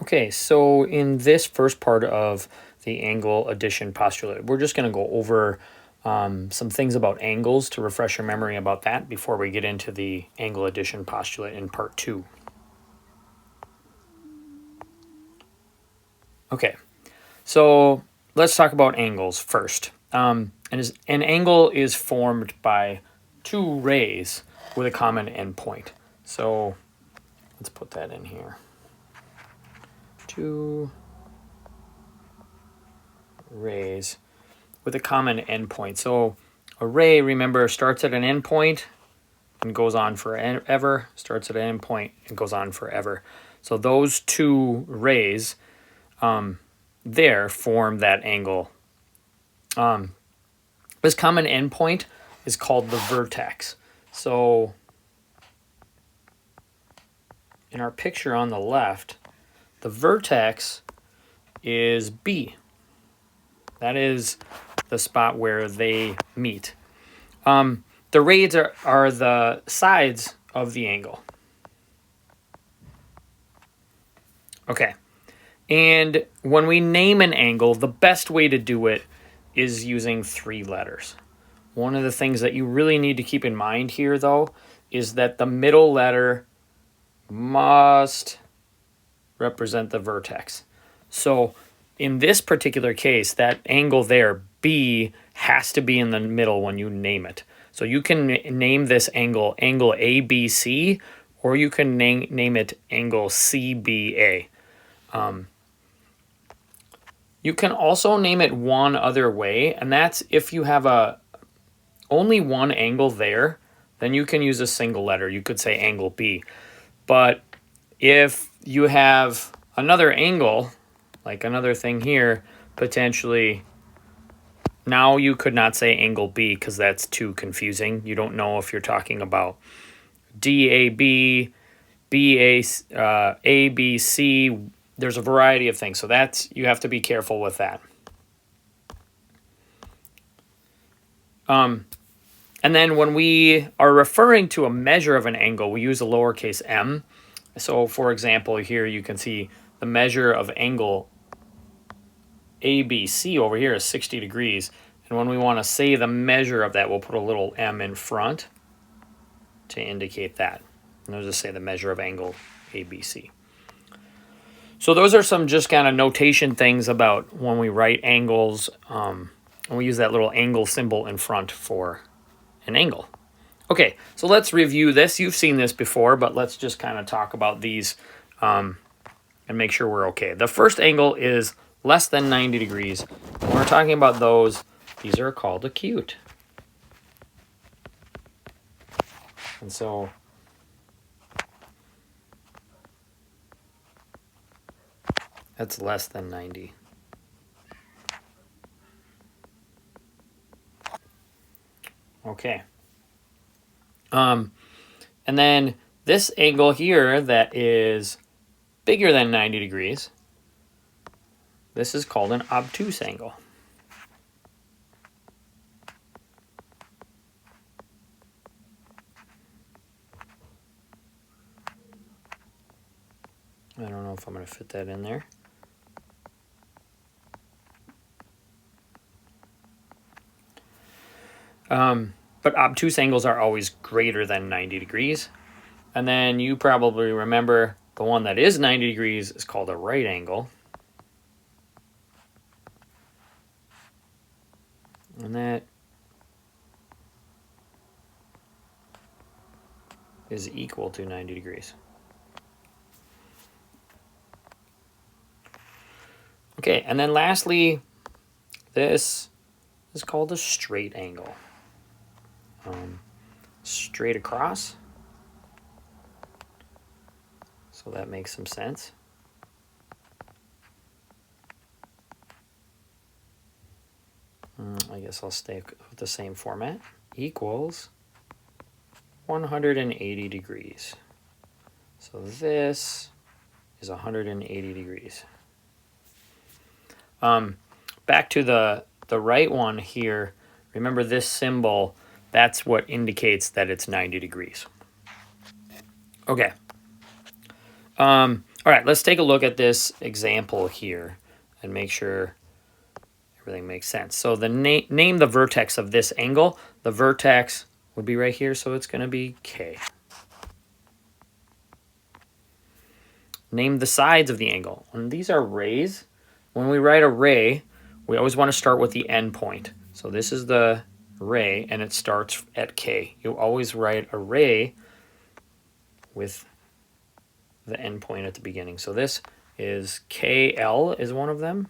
Okay, so in this first part of the angle addition postulate, we're just going to go over some things about angles to refresh your memory about that before we get into the angle addition postulate in part 2. Okay, so let's talk about angles first. An angle is formed by two rays with a common endpoint. So let's put that in here. Two rays with a common endpoint. So a ray, remember, starts at an endpoint and goes on forever, starts at an endpoint and goes on forever. So those two rays there form that angle. This common endpoint is called the vertex. So in our picture on the left, the vertex is B. That is the spot where they meet. The rays are the sides of the angle. Okay. And when we name an angle, the best way to do it is using 3 letters. One of the things that you really need to keep in mind here, though, is that the middle letter must represent the vertex. So in this particular case, that angle there, B, has to be in the middle when you name it. So you can name this angle ABC, or you can name it angle CBA. You can also name it one other way, and that's if you have only one angle there, then you can use a single letter. You could say angle B. But if you have another angle, like another thing here, potentially, now you could not say angle B because that's too confusing. You don't know if you're talking about DAB, ABC. There's a variety of things. So you have to be careful with that. And then when we are referring to a measure of an angle, we use a lowercase m. So for example, here you can see the measure of angle ABC over here is 60 degrees. And when we want to say the measure of that, we'll put a little m in front to indicate that. And we'll just say the measure of angle ABC. So those are some just kind of notation things about when we write angles. And we use that little angle symbol in front for an angle. Okay, so let's review this. You've seen this before, but let's just kind of talk about these and make sure we're okay. The first angle is less than 90 degrees. When we're talking about those, these are called acute. And so that's less than 90. Okay. And then this angle here that is bigger than 90 degrees, this is called an obtuse angle. I don't know if I'm going to fit that in there. But obtuse angles are always greater than 90 degrees. And then you probably remember the one that is 90 degrees is called a right angle. And that is equal to 90 degrees. Okay, and then lastly, this is called a straight angle. Straight across. So that makes some sense. I guess I'll stay with the same format. Equals 180 degrees. So this is 180 degrees. Back to the right one here. Remember this symbol, that's what indicates that it's 90 degrees. Okay. All right, let's take a look at this example here and make sure everything makes sense. So the name the vertex of this angle. The vertex would be right here, so it's going to be K. Name the sides of the angle. And these are rays. When we write a ray, we always want to start with the end point. So this is the ray, and it starts at K. You always write a ray with the end point at the beginning. So this is KL is one of them.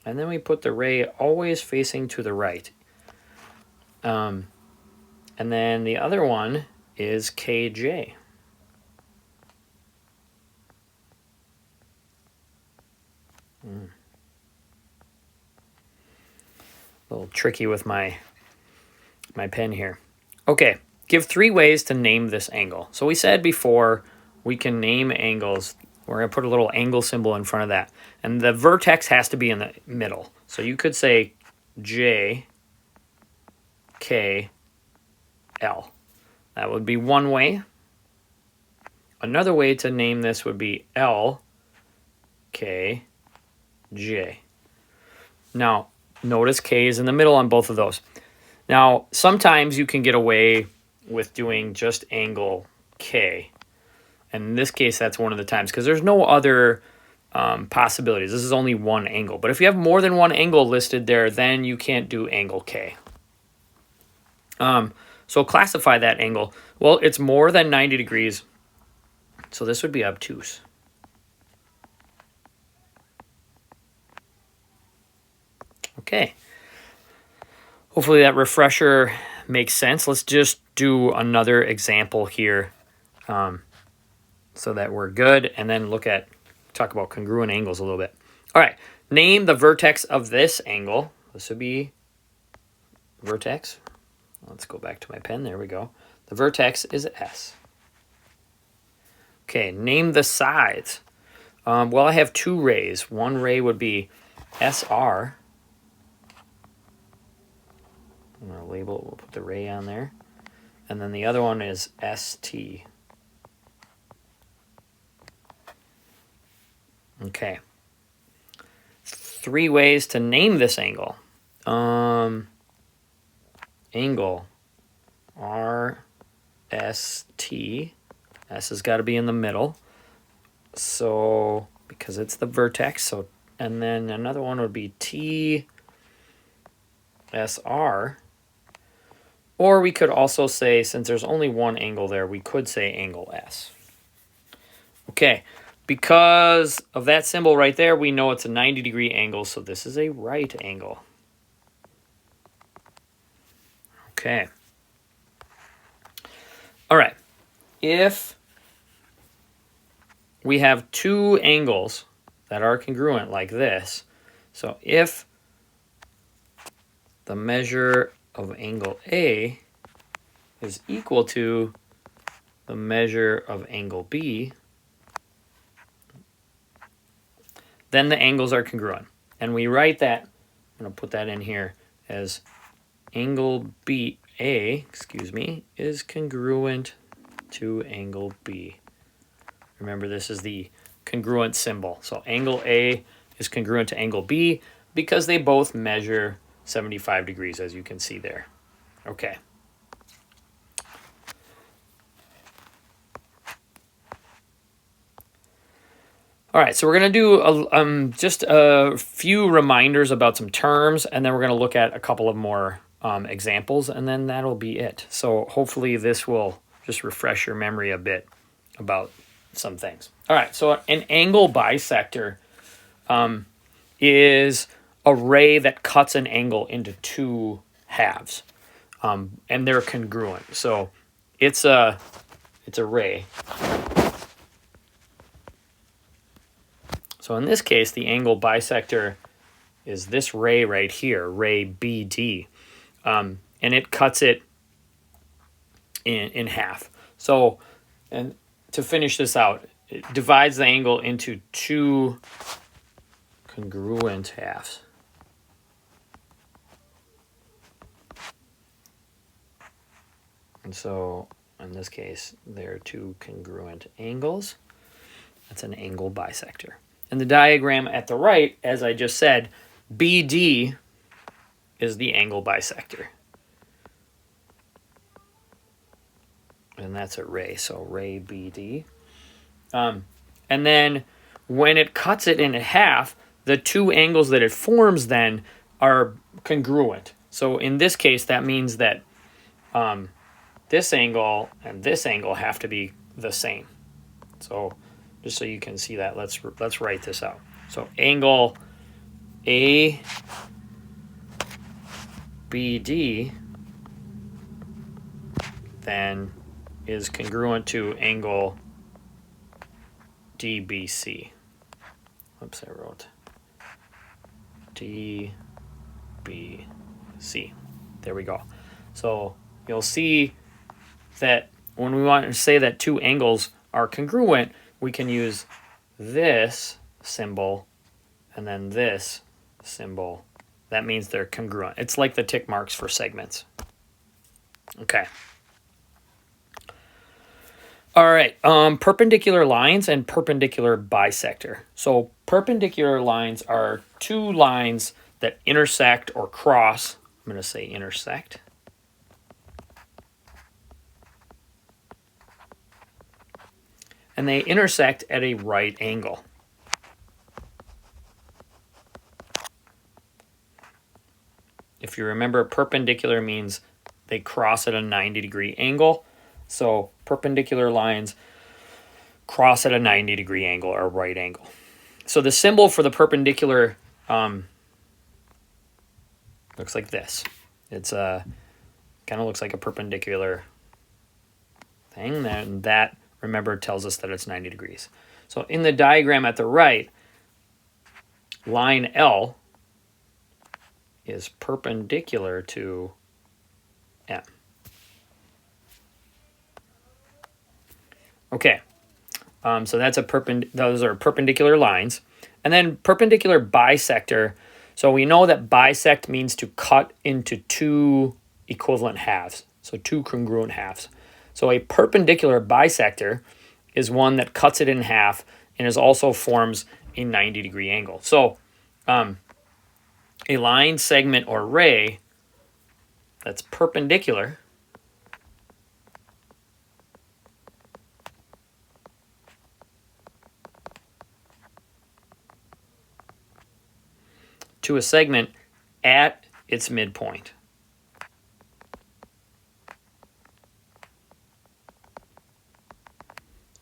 And then we put the ray always facing to the right. And then the other one is KJ. A little tricky with my pen here. Okay, give 3 ways to name this angle. So we said before we can name angles. We're going to put a little angle symbol in front of that. And the vertex has to be in the middle. So you could say J, K, L. That would be one way. Another way to name this would be L, K, J. Now, notice K is in the middle on both of those. Now, sometimes you can get away with doing just angle K. And in this case, that's one of the times, because there's no other possibilities. This is only one angle. But if you have more than one angle listed there, then you can't do angle K. So classify that angle. Well, it's more than 90 degrees. So this would be obtuse. Okay. Hopefully that refresher makes sense. Let's just do another example here so that we're good, and then talk about congruent angles a little bit. All right. Name the vertex of this angle. This would be vertex. Let's go back to my pen. There we go. The vertex is S. Okay, name the sides. Well, I have 2 rays. One ray would be SR. I'm going to label it. We'll put the ray on there. And then the other one is ST. Okay. 3 ways to name this angle. Angle RST. S has got to be in the middle. So, because it's the vertex. So, and then another one would be TSR. Or we could also say, since there's only one angle there, we could say angle S. Okay, because of that symbol right there, we know it's a 90-degree angle, so this is a right angle. Okay. All right. If we have 2 angles that are congruent like this, so if the measure of angle A is equal to the measure of angle B, then the angles are congruent. And we write that, I'm going to put that in here as angle BA, is congruent to angle B. Remember, this is the congruent symbol. So angle A is congruent to angle B because they both measure 75 degrees, as you can see there. Okay. All right, so we're going to do just a few reminders about some terms, and then we're going to look at a couple of more examples, and then that'll be it. So hopefully this will just refresh your memory a bit about some things. All right, so an angle bisector is a ray that cuts an angle into 2 halves, and they're congruent. So it's a ray. So in this case, the angle bisector is this ray right here, ray BD, and it cuts it in half. So, and to finish this out, it divides the angle into 2 congruent halves. And so In this case, they're two congruent angles. That's an angle bisector. In the diagram at the right, as I just said, BD is the angle bisector. And that's a ray, so ray BD. And then when it cuts it in half, the two angles that it forms then are congruent. So in this case, that means that this angle and this angle have to be the same. So just so you can see that, let's write this out. So angle ABD then is congruent to angle DBC. Oops, I wrote DBC. There we go. So you'll see that when we want to say that two angles are congruent, we can use this symbol and then this symbol. That means they're congruent. It's like the tick marks for segments. Okay. All right, perpendicular lines and perpendicular bisector. So perpendicular lines are two lines that intersect or cross. I'm going to say intersect. And they intersect at a right angle. If you remember, perpendicular means they cross at a 90-degree angle. So perpendicular lines cross at a 90-degree angle or right angle. So the symbol for the perpendicular looks like this. It's kind of looks like a perpendicular thing, and that, remember, tells us that it's 90 degrees. So in the diagram at the right, line L is perpendicular to M. Okay, so that's those are perpendicular lines. And then perpendicular bisector. So we know that bisect means to cut into two equivalent halves, so two congruent halves. So a perpendicular bisector is one that cuts it in half and is also forms a 90-degree angle. So a line, segment, or ray that's perpendicular to a segment at its midpoint.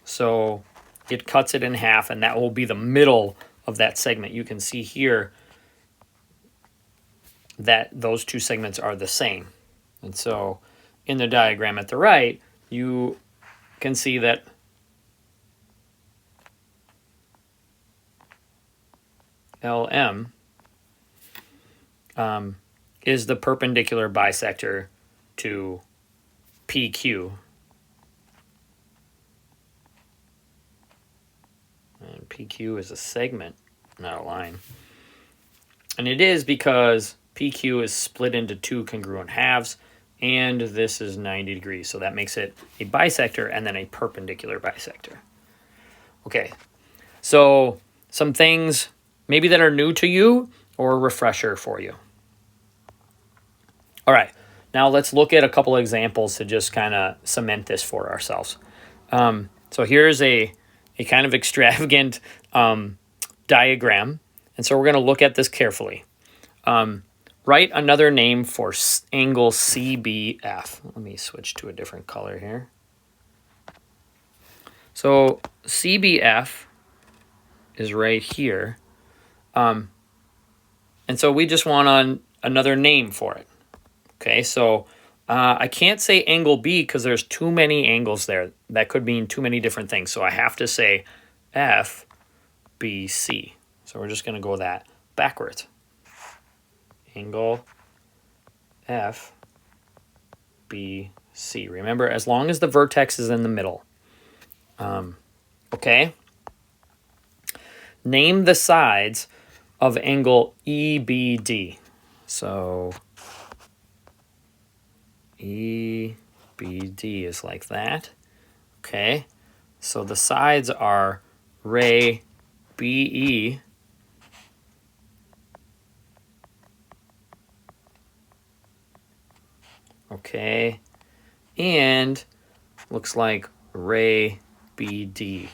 So it cuts it in half, and that will be the middle of that segment. You can see here that those two segments are the same. And so in the diagram at the right, you can see that LM is the perpendicular bisector to PQ. And PQ is a segment, not a line. And it is because PQ is split into two congruent halves, and this is 90 degrees. So that makes it a bisector and then a perpendicular bisector. Okay, so some things maybe that are new to you or a refresher for you. All right, now let's look at a couple of examples to just kind of cement this for ourselves. So here's a kind of extravagant diagram, and so we're going to look at this carefully. Write another name for angle CBF. Let me switch to a different color here. So CBF is right here. And so we just want another name for it. Okay, so I can't say angle B because there's too many angles there. That could mean too many different things. So I have to say FBC. So we're just going to go that backwards. Angle FBC. Remember, as long as the vertex is in the middle. Okay. Name the sides of angle EBD. So EBD. BD is like that. Okay, so the sides are ray BE okay, and looks like ray BD.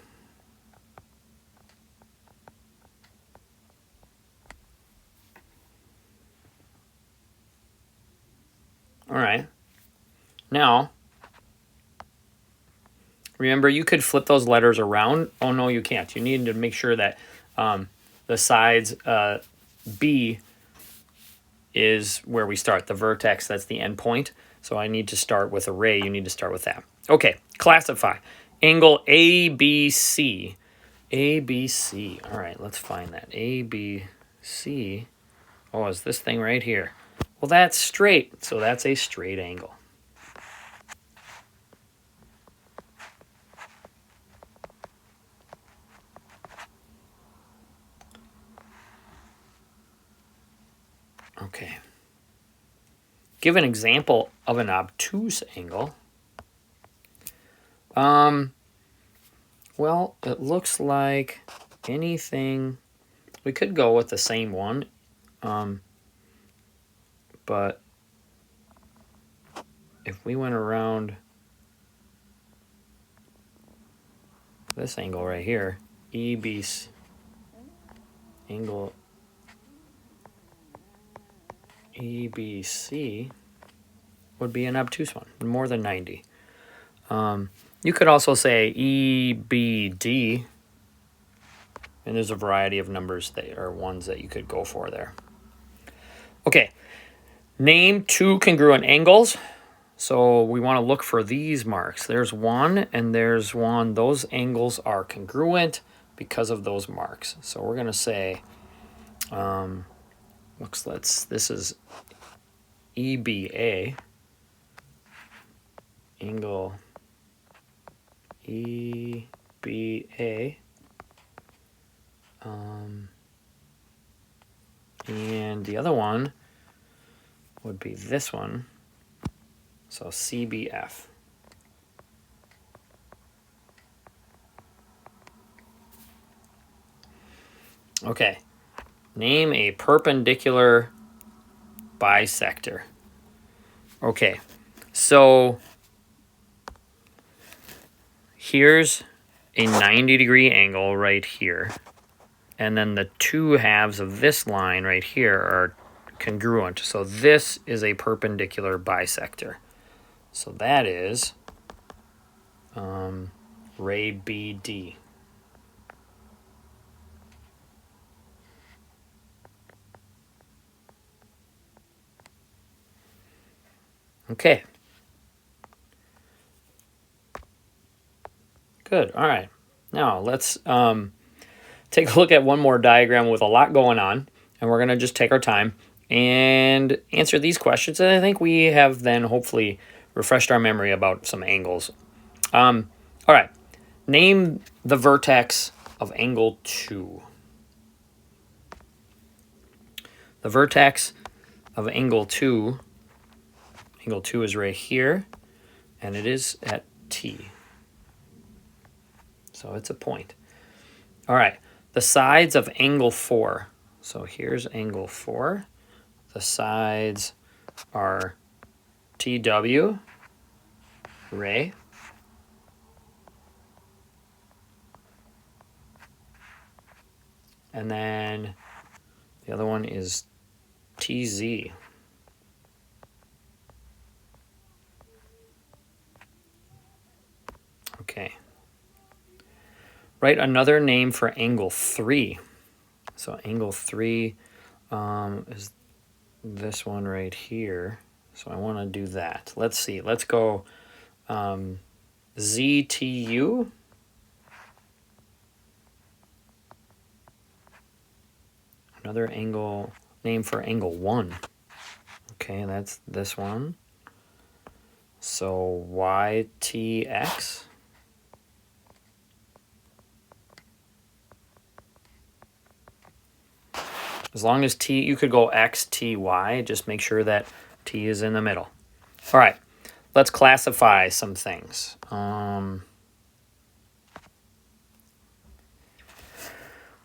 All right. Now, remember, you could flip those letters around. Oh, no, you can't. You need to make sure that the sides B is where we start. The vertex, that's the end point. So I need to start with a ray. You need to start with that. Okay, classify. Angle ABC. ABC. All right, let's find that. ABC. Oh, is this thing right here? Well, that's straight. So that's a straight angle. Okay. Give an example of an obtuse angle. Well, it looks like anything. We could go with the same one, but if we went around this angle right here, EBC angle EBC would be an obtuse one, more than 90. You could also say EBD, and there's a variety of numbers that are ones that you could go for there. Okay, name two congruent angles. So we want to look for these marks. There's one and there's one. Those angles are congruent because of those marks. So we're going to say, this is EBA, angle EBA, and the other one would be this one, so CBF. Okay, name a perpendicular bisector. Okay, so here's a 90-degree angle right here. And then the two halves of this line right here are congruent. So this is a perpendicular bisector. So that is ray BD. Okay. Good. All right. Now let's take a look at one more diagram with a lot going on, and we're going to just take our time and answer these questions. And I think we have then hopefully refreshed our memory about some angles. All right. Name the vertex of angle 2. The vertex of angle 2 is right here, and it is at T. So it's a point. All right. The sides of angle 4. So here's angle 4. The sides are TW, ray. And then the other one is TZ. Okay. Write another name for angle 3. So angle 3 is this one right here. So I want to do that. Let's see. Let's go ZTU. Another angle name for angle 1. Okay, that's this one. So YTX. As long as T, you could go X, T, Y. Just make sure that T is in the middle. All right. let's classify some things.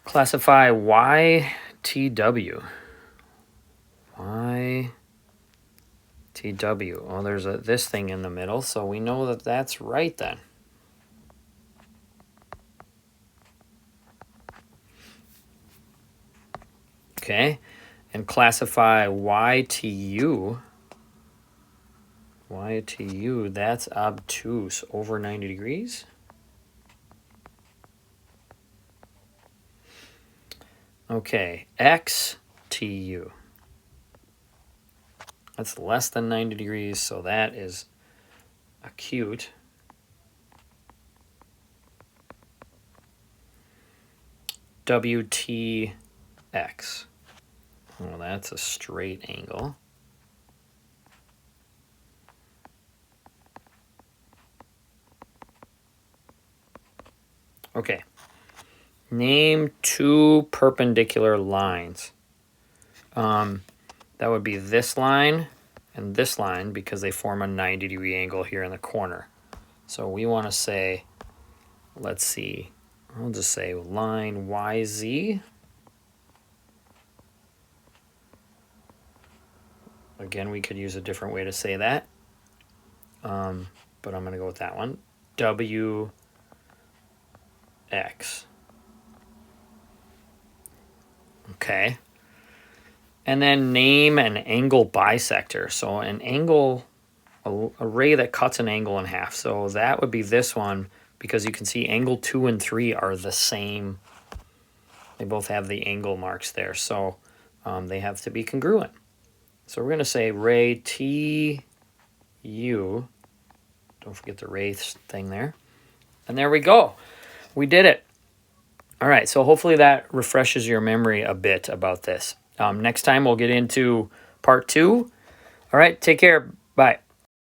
Classify YTW. YTW. Oh, there's this thing in the middle, so we know that that's right then. Okay, and classify YTU. YTU, that's obtuse, over 90 degrees. Okay, XTU. That's less than 90 degrees, so that is acute. WTX. Well, that's a straight angle. Okay. Name two perpendicular lines. That would be this line and this line because they form a 90-degree angle here in the corner. So we want to say, let's see, I'll just say line YZ. Again, we could use a different way to say that, but I'm going to go with that one. WX. Okay. And then name an angle bisector. So an angle, a ray that cuts an angle in half. So that would be this one, because you can see angle 2 and 3 are the same. They both have the angle marks there. So they have to be congruent. So we're going to say ray TU. Don't forget the ray thing there. And there we go. We did it. All right, so hopefully that refreshes your memory a bit about this. Next time we'll get into part 2. All right, take care. Bye.